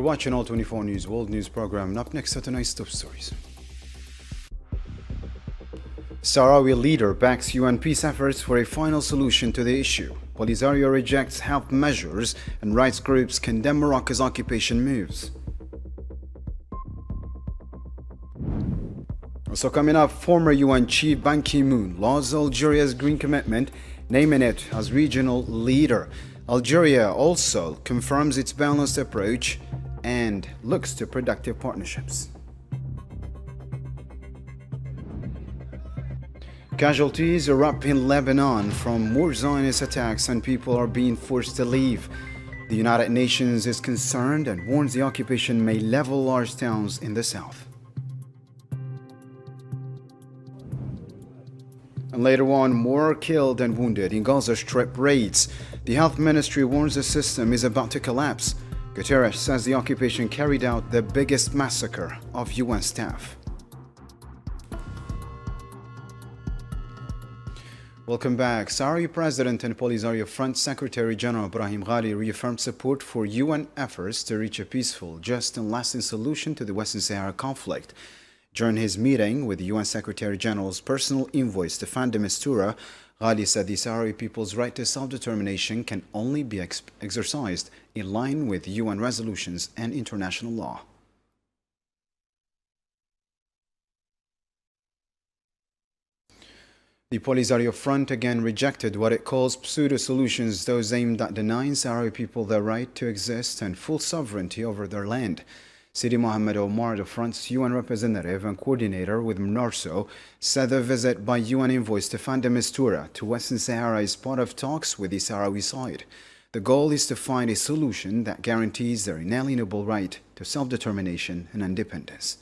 watching All 24 News World News program, and up next are tonight's top stories. Sahrawi leader backs UN peace efforts for a final solution to the issue. Polisario rejects health measures, and rights groups condemn Morocco's occupation moves. Also coming up, former UN Chief Ban Ki-moon lauds Algeria's green commitment, naming it as regional leader. Algeria also confirms its balanced approach and looks to productive partnerships. Casualties erupt in Lebanon from more Zionist attacks, and people are being forced to leave. The United Nations is concerned and warns the occupation may level large towns in the south. And later on, more are killed and wounded in Gaza Strip raids. The health ministry warns the system is about to collapse. Guterres says the occupation carried out the biggest massacre of UN staff. Welcome back. Sahrawi President and Polisario Front Secretary General Ibrahim Ghali reaffirmed support for UN efforts to reach a peaceful, just and lasting solution to the Western Sahara conflict. During his meeting with the UN Secretary General's personal envoy Staffan de Mistura, Ghali said the Sahrawi people's right to self-determination can only be exercised in line with UN resolutions and international law. The Polisario Front again rejected what it calls pseudo-solutions, those aimed at denying Sahrawi people their right to exist and full sovereignty over their land. Sidi Mohamed Omar, the Front's UN representative and coordinator with MNURSO, said the visit by UN envoy Staffan de Mistura to Western Sahara is part of talks with the Sahrawi side. The goal is to find a solution that guarantees their inalienable right to self-determination and independence.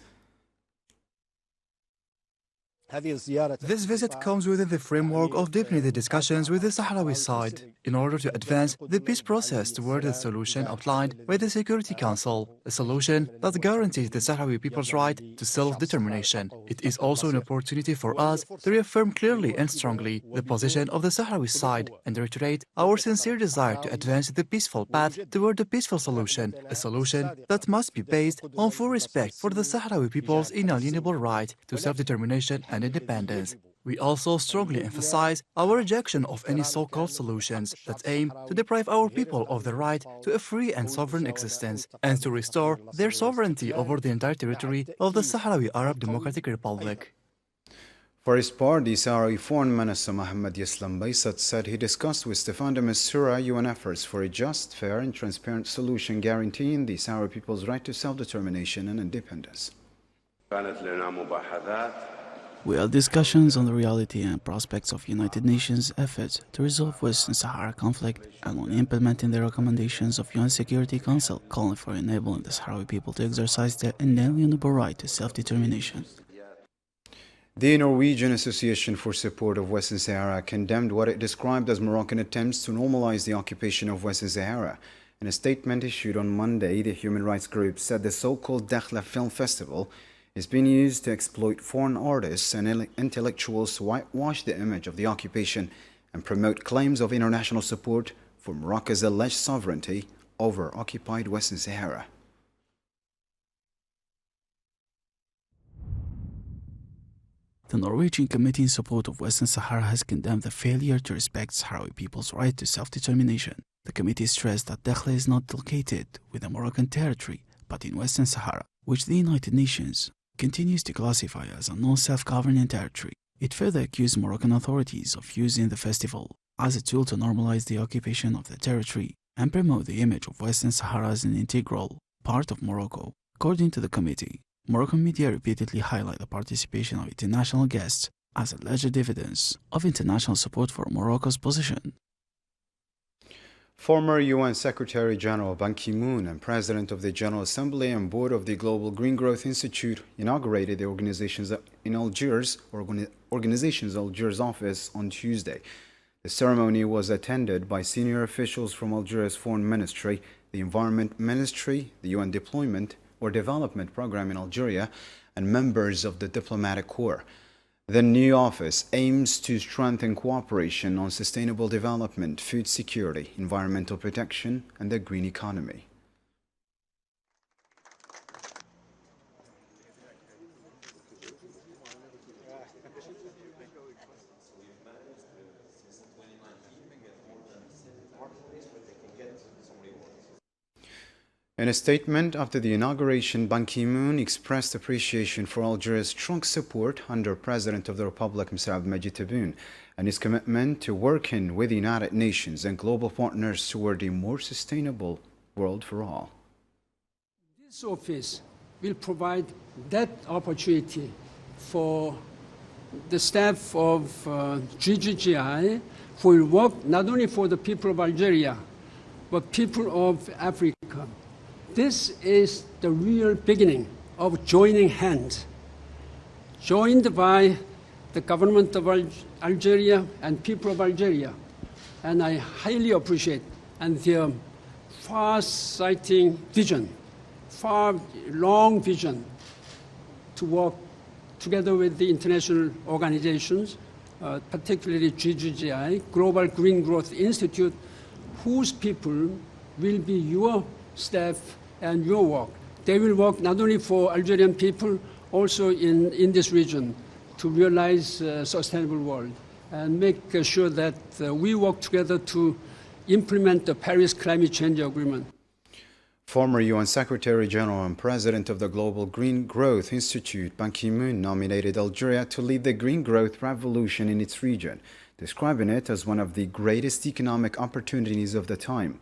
This visit comes within the framework of deepening the discussions with the Sahrawi side in order to advance the peace process toward a solution outlined by the Security Council, a solution that guarantees the Sahrawi people's right to self-determination. It is also an opportunity for us to reaffirm clearly and strongly the position of the Sahrawi side and reiterate our sincere desire to advance the peaceful path toward a peaceful solution, a solution that must be based on full respect for the Sahrawi people's inalienable right to self-determination and independence. We also strongly emphasize our rejection of any so-called solutions that aim to deprive our people of the right to a free and sovereign existence and to restore their sovereignty over the entire territory of the Sahrawi Arab Democratic Republic. For his part, the Sahrawi Foreign Minister Mohammed Yaslam Baysat said he discussed with Staffan de Mistura UN efforts for a just, fair and transparent solution guaranteeing the Sahrawi people's right to self-determination and independence. We held discussions on the reality and prospects of United Nations efforts to resolve Western Sahara conflict and on implementing the recommendations of UN Security Council calling for enabling the Sahrawi people to exercise their inalienable right to self-determination. The Norwegian Association for Support of Western Sahara condemned what it described as Moroccan attempts to normalize the occupation of Western Sahara. In a statement issued on Monday, the human rights group said the so-called Dakhla Film Festival is being used to exploit foreign artists and intellectuals to whitewash the image of the occupation and promote claims of international support for Morocco's alleged sovereignty over occupied Western Sahara. The Norwegian Committee in Support of Western Sahara has condemned the failure to respect Sahrawi people's right to self-determination. The committee stressed that Dakhla is not located within Moroccan territory, but in Western Sahara, which the United Nations continues to classify as a non-self-governing territory. It further accused Moroccan authorities of using the festival as a tool to normalize the occupation of the territory and promote the image of Western Sahara as an integral part of Morocco. According to the committee, Moroccan media repeatedly highlight the participation of international guests as alleged evidence of international support for Morocco's position. Former UN Secretary General Ban Ki-moon and President of the General Assembly and Board of the Global Green Growth Institute inaugurated the organization's Algiers office on Tuesday. The ceremony was attended by senior officials from Algeria's Foreign Ministry, the Environment Ministry, the UN Deployment or Development Program in Algeria, and members of the Diplomatic Corps. The new office aims to strengthen cooperation on sustainable development, food security, environmental protection, and the green economy. In a statement after the inauguration, Ban Ki-moon expressed appreciation for Algeria's strong support under President of the Republic, Mr. Abdelmadjid Tebboune, and his commitment to working with the United Nations and global partners toward a more sustainable world for all. This office will provide that opportunity for the staff of GGGI, who will work not only for the people of Algeria, but people of Africa. This is the real beginning of joining hands, joined by the government of Algeria and people of Algeria. And I highly appreciate and their far-sighting vision, long vision to work together with the international organizations, particularly GGGI, Global Green Growth Institute, whose people will be your staff and your work. They will work not only for Algerian people, also in this region to realize a sustainable world and make sure that we work together to implement the Paris Climate Change Agreement. Former UN Secretary General and President of the Global Green Growth Institute, Ban Ki-moon, nominated Algeria to lead the green growth revolution in its region, describing it as one of the greatest economic opportunities of the time.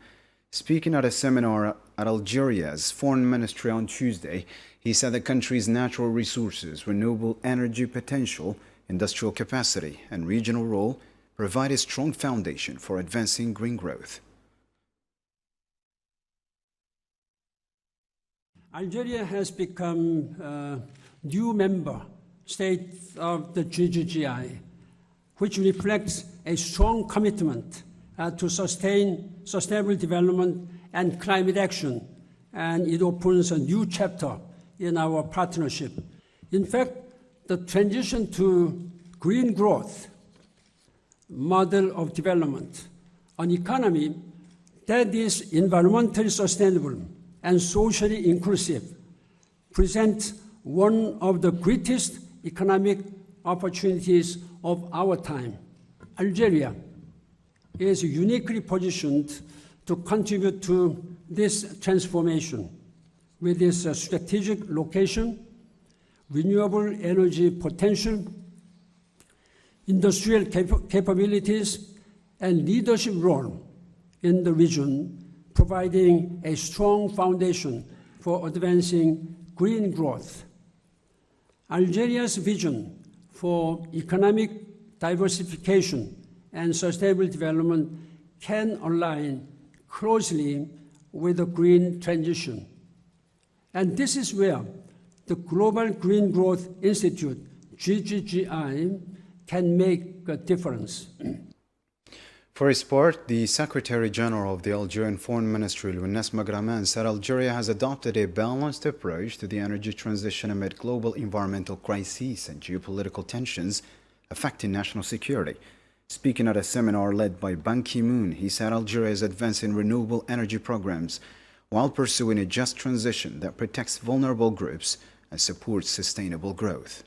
Speaking at a seminar at Algeria's foreign ministry on Tuesday, he said the country's natural resources, renewable energy potential, industrial capacity, and regional role provide a strong foundation for advancing green growth. Algeria has become a new member state of the GGGI, which reflects a strong commitment to sustainable development and climate action, and it opens a new chapter in our partnership. In fact, the transition to green growth model of development, an economy that is environmentally sustainable and socially inclusive, presents one of the greatest economic opportunities of our time. Algeria is uniquely positioned to contribute to this transformation with its strategic location, renewable energy potential, industrial capabilities, and leadership role in the region, providing a strong foundation for advancing green growth. Algeria's vision for economic diversification and sustainable development can align closely with the green transition. And this is where the Global Green Growth Institute, GGGI, can make a difference. For his part, the Secretary General of the Algerian Foreign Ministry, Lounes Magraman, said Algeria has adopted a balanced approach to the energy transition amid global environmental crises and geopolitical tensions affecting national security. Speaking at a seminar led by Ban Ki-moon, he said Algeria is advancing renewable energy programs while pursuing a just transition that protects vulnerable groups and supports sustainable growth.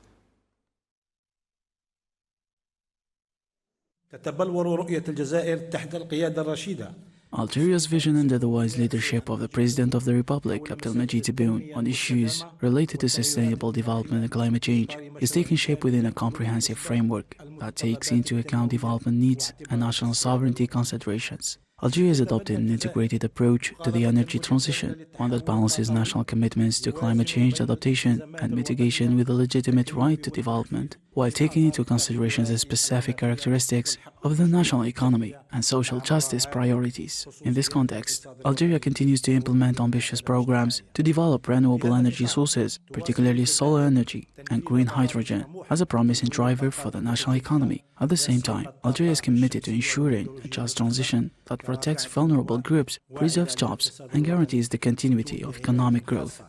تتبلور رؤية الجزائر تحت القيادة الرشيدة. Algeria's vision under the wise leadership of the President of the Republic, Abdelmadjid Tebboune, on issues related to sustainable development and climate change is taking shape within a comprehensive framework that takes into account development needs and national sovereignty considerations. Algeria is adopting an integrated approach to the energy transition, one that balances national commitments to climate change adaptation and mitigation with a legitimate right to development, while taking into consideration the specific characteristics of the national economy and social justice priorities. In this context, Algeria continues to implement ambitious programs to develop renewable energy sources, particularly solar energy and green hydrogen, as a promising driver for the national economy. At the same time, Algeria is committed to ensuring a just transition that protects vulnerable groups, preserves jobs, and guarantees the continuity of economic growth.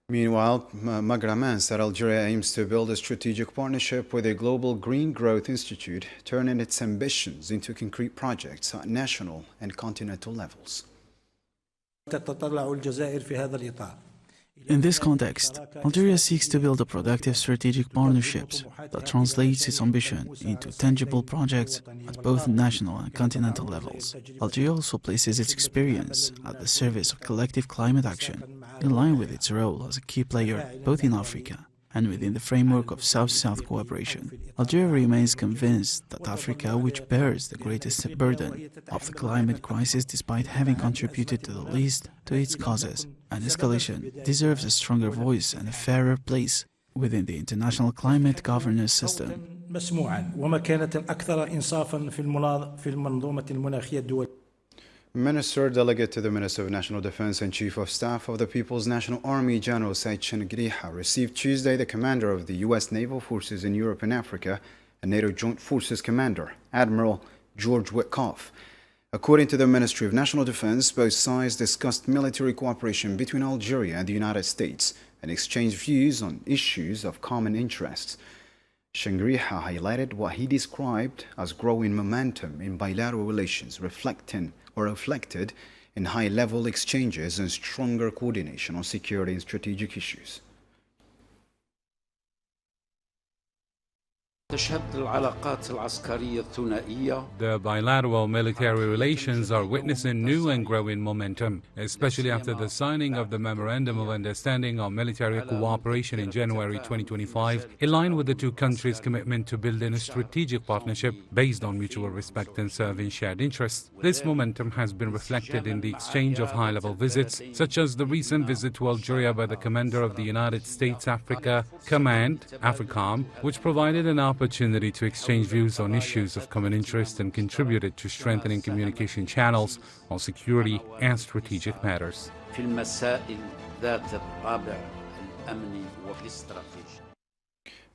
Meanwhile, Magraman said Algeria aims to build a strategic partnership with the Global Green Growth Institute, turning its ambitions into concrete projects at national and continental levels. تتطلع الجزائر في هذا الإطار In this context, Algeria seeks to build a productive strategic partnerships that translates its ambition into tangible projects at both national and continental levels. Algeria also places its experience at the service of collective climate action, in line with its role as a key player both in Africa and within the framework of South-South cooperation. Algeria remains convinced that Africa, which bears the greatest burden of the climate crisis despite having contributed to the least to its causes and escalation, deserves a stronger voice and a fairer place within the international climate governance system. مسموعا ومكانة أكثر إنصافا في المنظومة المناخية الدولية. Minister Delegate to the Minister of National Defense and Chief of Staff of the People's National Army, General Sachin Griha, received Tuesday the commander of the U.S. Naval Forces in Europe and Africa and NATO Joint Forces Commander, Admiral George Witkoff. According to the Ministry of National Defense, both sides discussed military cooperation between Algeria and the United States and exchanged views on issues of common interest. Shangriha highlighted what he described as growing momentum in bilateral relations, reflected in high-level exchanges and stronger coordination on security and strategic issues. The bilateral military relations are witnessing new and growing momentum, especially after the signing of the Memorandum of Understanding on Military Cooperation in January 2025, in line with the two countries' commitment to building a strategic partnership based on mutual respect and serving shared interests. This momentum has been reflected in the exchange of high-level visits, such as the recent visit to Algeria by the commander of the United States Africa Command, AFRICOM, which provided an opportunity to exchange views on issues of common interest and contributed to strengthening communication channels on security and strategic matters.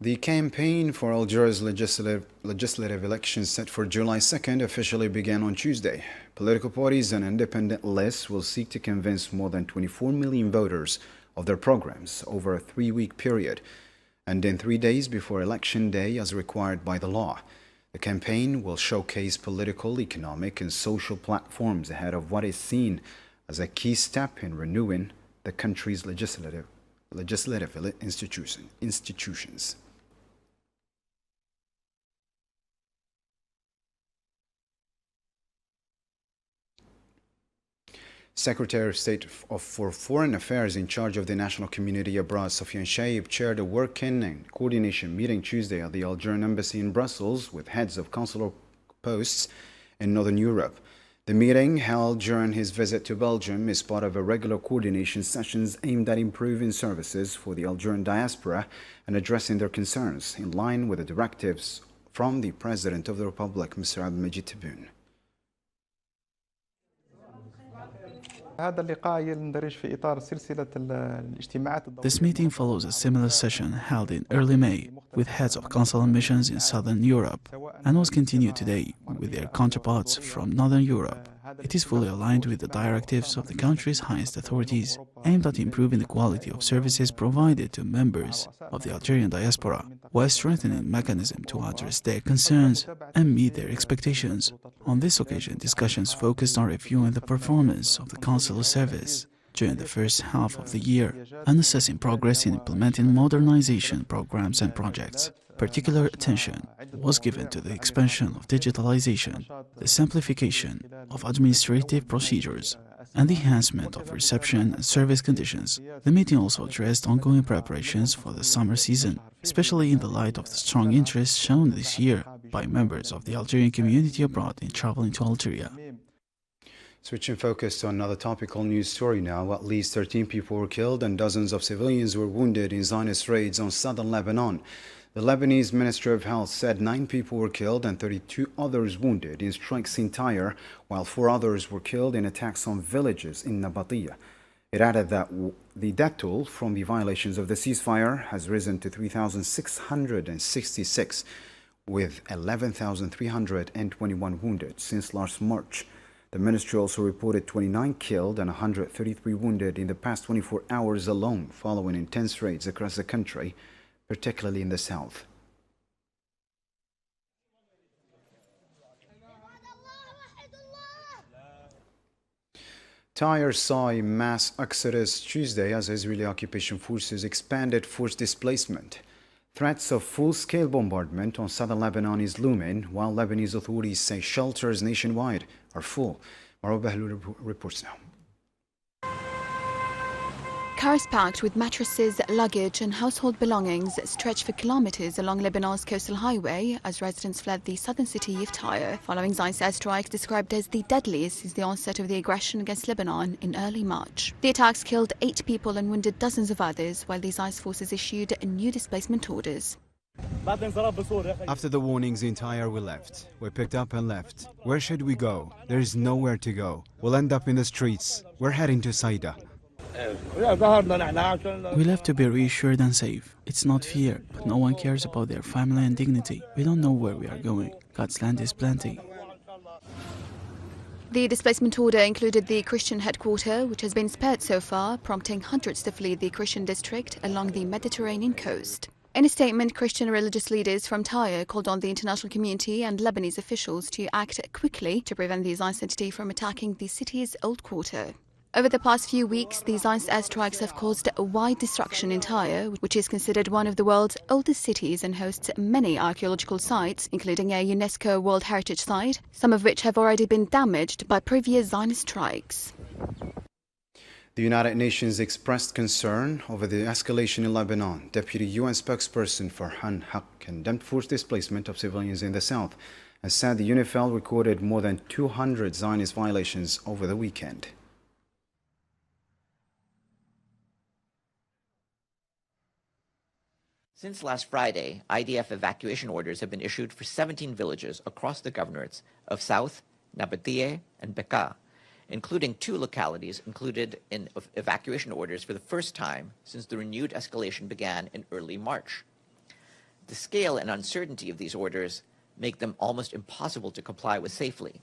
The campaign for Algeria's legislative elections set for July 2nd officially began on Tuesday. Political parties and independent lists will seek to convince more than 24 million voters of their programs over a 3-week period, and in 3 days before Election Day as required by the law. The campaign will showcase political, economic, and social platforms ahead of what is seen as a key step in renewing the country's legislative institutions. Secretary of State for Foreign Affairs in charge of the national community abroad, Sofiane Shaib, chaired a working and coordination meeting Tuesday at the Algerian Embassy in Brussels with heads of consular posts in Northern Europe. The meeting, held during his visit to Belgium, is part of a regular coordination sessions aimed at improving services for the Algerian diaspora and addressing their concerns, in line with the directives from the President of the Republic, Mr. Abdelmajid Tebboune. This meeting follows a similar session held in early May with heads of consular missions in Southern Europe and was continued today with their counterparts from Northern Europe. It is fully aligned with the directives of the country's highest authorities, aimed at improving the quality of services provided to members of the Algerian diaspora, while strengthening mechanisms to address their concerns and meet their expectations. On this occasion, discussions focused on reviewing the performance of the consular service during the first half of the year and assessing progress in implementing modernization programs and projects. Particular attention was given to the expansion of digitalization, the simplification of administrative procedures, and the enhancement of reception and service conditions. The meeting also addressed ongoing preparations for the summer season, especially in the light of the strong interest shown this year by members of the Algerian community abroad in traveling to Algeria. Switching focus to another topical news story now, at least 13 people were killed and dozens of civilians were wounded in Zionist raids on southern Lebanon. The Lebanese Ministry of Health said 9 people were killed and 32 others wounded in strikes in Tyre, while 4 others were killed in attacks on villages in Nabatiya. It added that the death toll from the violations of the ceasefire has risen to 3,666, with 11,321 wounded since last March. The ministry also reported 29 killed and 133 wounded in the past 24 hours alone, following intense raids across the country, particularly in the south. Tyre saw a mass exodus Tuesday as Israeli occupation forces expanded forced displacement. Threats of full-scale bombardment on southern Lebanon is looming, while Lebanese authorities say shelters nationwide are full. Maro Bahlul reports now. Cars packed with mattresses, luggage and household belongings stretch for kilometers along Lebanon's coastal highway as residents fled the southern city of Tyre, following Zionist airstrikes described as the deadliest since the onset of the aggression against Lebanon in early March. The attacks killed 8 people and wounded dozens of others, while the Zionist forces issued new displacement orders. After the warnings in Tyre, we left. We picked up and left. Where should we go? There is nowhere to go. We'll end up in the streets. We're heading to Saida. We left to be reassured and safe. It's not fear, but no one cares about their family and dignity. We don't know where we are going. God's land is plenty. The displacement order included the Christian headquarters, which has been spared so far, prompting hundreds to flee the Christian district along the Mediterranean coast. In a statement, Christian religious leaders from Tyre called on the international community and Lebanese officials to act quickly to prevent the Zionist entity from attacking the city's old quarter. Over the past few weeks, the Zionist airstrikes have caused a wide destruction in Tyre, which is considered one of the world's oldest cities and hosts many archaeological sites, including a UNESCO World Heritage Site, some of which have already been damaged by previous Zionist strikes. The United Nations expressed concern over the escalation in Lebanon. Deputy UN spokesperson Farhan Haq condemned forced displacement of civilians in the south and said the UNIFIL recorded more than 200 Zionist violations over the weekend. Since last Friday, IDF evacuation orders have been issued for 17 villages across the governorates of South, Nabatieh, and Bekaa, including 2 localities included in evacuation orders for the first time since the renewed escalation began in early March. The scale and uncertainty of these orders make them almost impossible to comply with safely,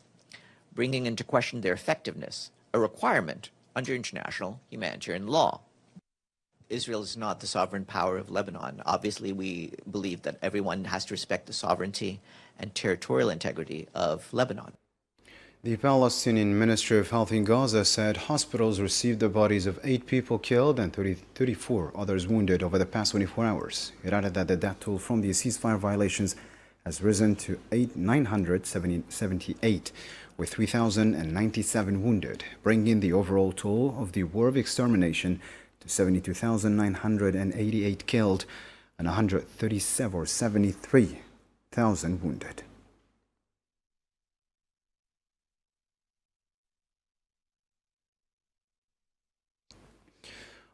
bringing into question their effectiveness, a requirement under international humanitarian law. Israel is not the sovereign power of Lebanon. Obviously, we believe that everyone has to respect the sovereignty and territorial integrity of Lebanon. The Palestinian Ministry of Health in Gaza said hospitals received the bodies of 8 people killed and 34 others wounded over the past 24 hours. It added that the death toll from the ceasefire violations has risen to 978, with 3,097 wounded, bringing the overall toll of the war of extermination to 72,988 killed and 73,000 wounded.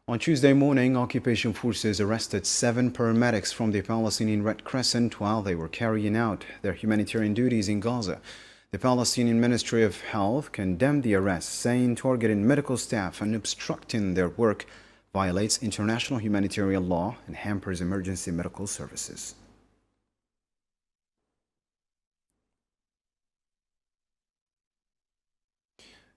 On Tuesday morning, occupation forces arrested 7 paramedics from the Palestinian Red Crescent while they were carrying out their humanitarian duties in Gaza. The Palestinian Ministry of Health condemned the arrest, saying targeting medical staff and obstructing their work violates international humanitarian law and hampers emergency medical services.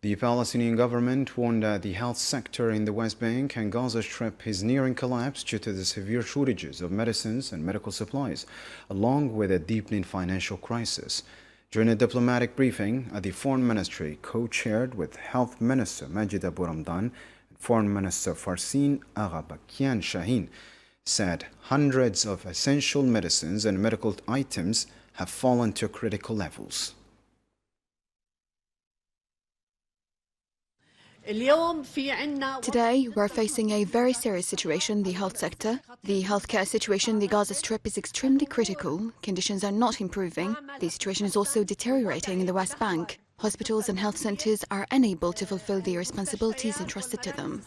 The Palestinian government warned that the health sector in the West Bank and Gaza Strip is nearing collapse due to the severe shortages of medicines and medical supplies, along with a deepening financial crisis. During a diplomatic briefing at the Foreign Ministry, co-chaired with Health Minister Majid Abu Ramdan, Foreign Minister Farsin Aghabakian Shaheen, said hundreds of essential medicines and medical items have fallen to critical levels. Today, we're facing a very serious situation in the health sector. The healthcare situation in the Gaza Strip is extremely critical. Conditions are not improving. The situation is also deteriorating in the West Bank. Hospitals and health centers are unable to fulfill the responsibilities entrusted to them.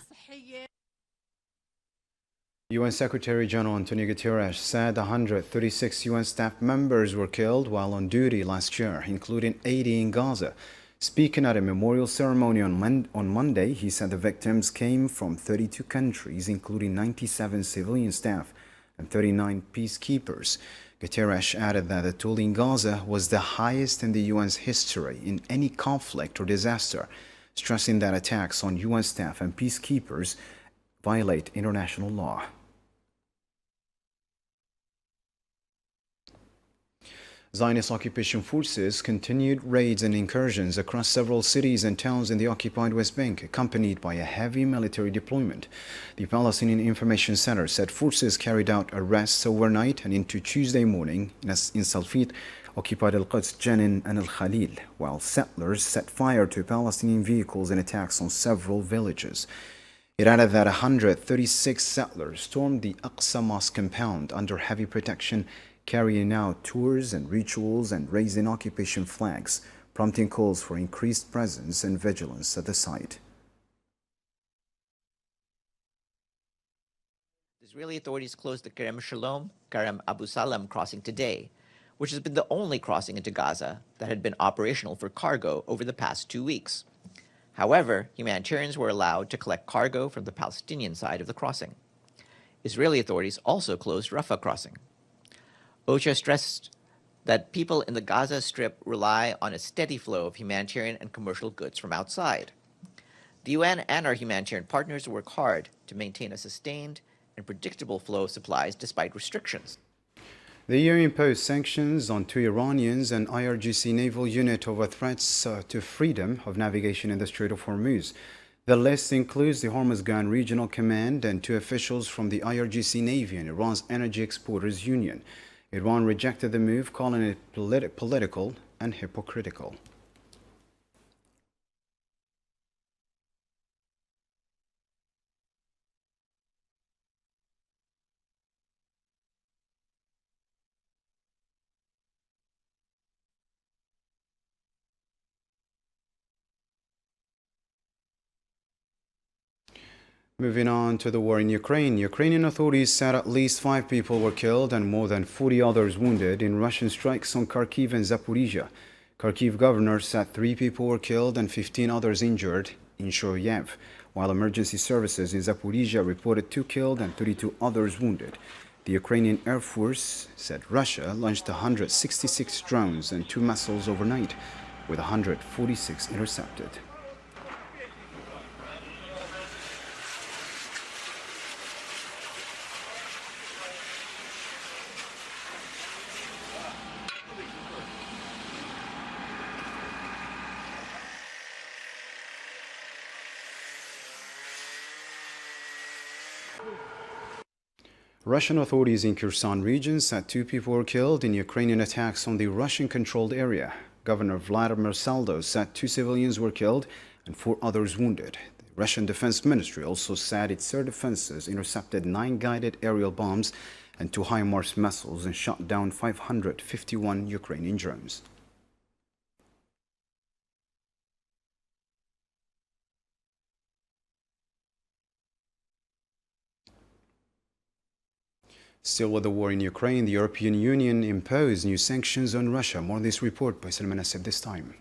UN Secretary-General Antonio Guterres said 136 UN staff members were killed while on duty last year, including 80 in Gaza. Speaking at a memorial ceremony on Monday, he said the victims came from 32 countries, including 97 civilian staff and 39 peacekeepers. Guterres added that the toll in Gaza was the highest in the UN's history in any conflict or disaster, stressing that attacks on UN staff and peacekeepers violate international law. Zionist occupation forces continued raids and incursions across several cities and towns in the occupied West Bank, accompanied by a heavy military deployment. The Palestinian Information Center said forces carried out arrests overnight and into Tuesday morning in Salfit, occupied Al-Quds, Jenin and Al-Khalil, while settlers set fire to Palestinian vehicles in attacks on several villages. It added that 136 settlers stormed the Aqsa Mosque compound under heavy protection, carrying out tours and rituals and raising occupation flags, prompting calls for increased presence and vigilance at the site. Israeli authorities closed the Kerem Shalom, Kerem Abu Salam crossing today, which has been the only crossing into Gaza that had been operational for cargo over the past 2 weeks. However, humanitarians were allowed to collect cargo from the Palestinian side of the crossing. Israeli authorities also closed Rafah crossing. OCHA stressed that people in the Gaza Strip rely on a steady flow of humanitarian and commercial goods from outside. The UN and our humanitarian partners work hard to maintain a sustained and predictable flow of supplies despite restrictions. The EU imposed sanctions on 2 Iranians and IRGC naval unit over threats to freedom of navigation in the Strait of Hormuz. The list includes the Hormuzgan Regional Command and 2 officials from the IRGC Navy and Iran's Energy Exporters Union. Iran rejected the move, calling it political and hypocritical. Moving on to the war in Ukraine. Ukrainian authorities said at least 5 people were killed and more than 40 others wounded in Russian strikes on Kharkiv and Zaporizhia. Kharkiv governor said 3 people were killed and 15 others injured in Shoyev, while emergency services in Zaporizhia reported 2 killed and 32 others wounded. The Ukrainian Air Force said Russia launched 166 drones and 2 missiles overnight, with 146 intercepted. Russian authorities in Kherson region said 2 people were killed in Ukrainian attacks on the Russian-controlled area. Governor Vladimir Saldo said 2 civilians were killed and 4 others wounded. The Russian Defense Ministry also said its air defenses intercepted 9 guided aerial bombs and 2 HIMARS missiles and shot down 551 Ukrainian drones. Still with the war in Ukraine, the European Union imposed new sanctions on Russia. More on this report by Salman Asseb this time.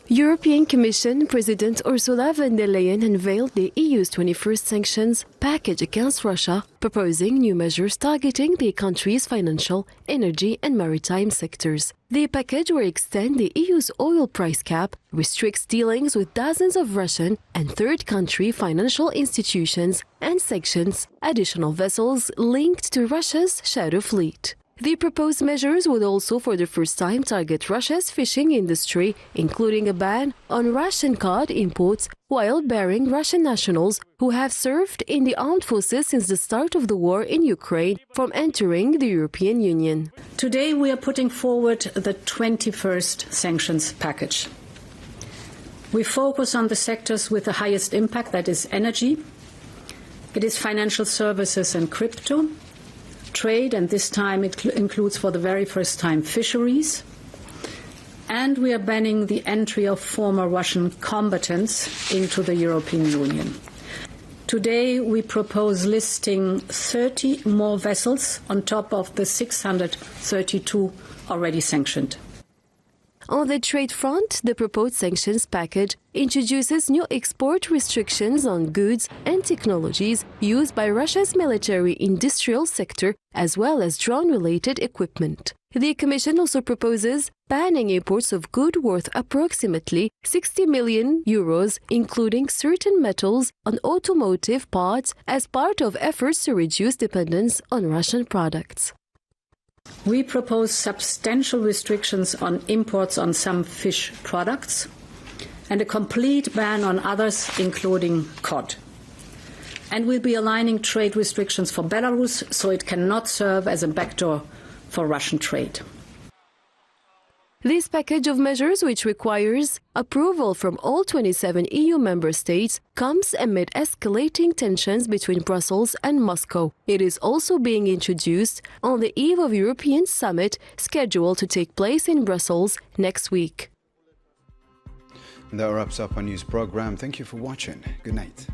European Commission President Ursula von der Leyen unveiled the EU's 21st sanctions package against Russia, proposing new measures targeting the country's financial, energy and maritime sectors. The package will extend the EU's oil price cap, restricts dealings with dozens of Russian and third country financial institutions, and sanctions additional vessels linked to Russia's shadow fleet. The proposed measures would also for the first time target Russia's fishing industry, including a ban on Russian cod imports while barring Russian nationals who have served in the armed forces since the start of the war in Ukraine from entering the European Union. Today we are putting forward the 21st sanctions package. We focus on the sectors with the highest impact, that is energy, it is financial services and crypto, trade, and this time it includes for the very first time fisheries, and we are banning the entry of former Russian combatants into the European Union. Today we propose listing 30 more vessels on top of the 632 already sanctioned. On the trade front, the proposed sanctions package introduces new export restrictions on goods and technologies used by Russia's military-industrial sector, as well as drone-related equipment. The Commission also proposes banning imports of goods worth approximately 60 million euros, including certain metals and automotive parts, as part of efforts to reduce dependence on Russian products. We propose substantial restrictions on imports on some fish products and a complete ban on others, including cod. And we'll be aligning trade restrictions for Belarus so it cannot serve as a backdoor for Russian trade. This package of measures, which requires approval from all 27 EU member states, comes amid escalating tensions between Brussels and Moscow. It is also being introduced on the eve of European summit scheduled to take place in Brussels next week. That wraps up our news program. Thank you for watching. Good night.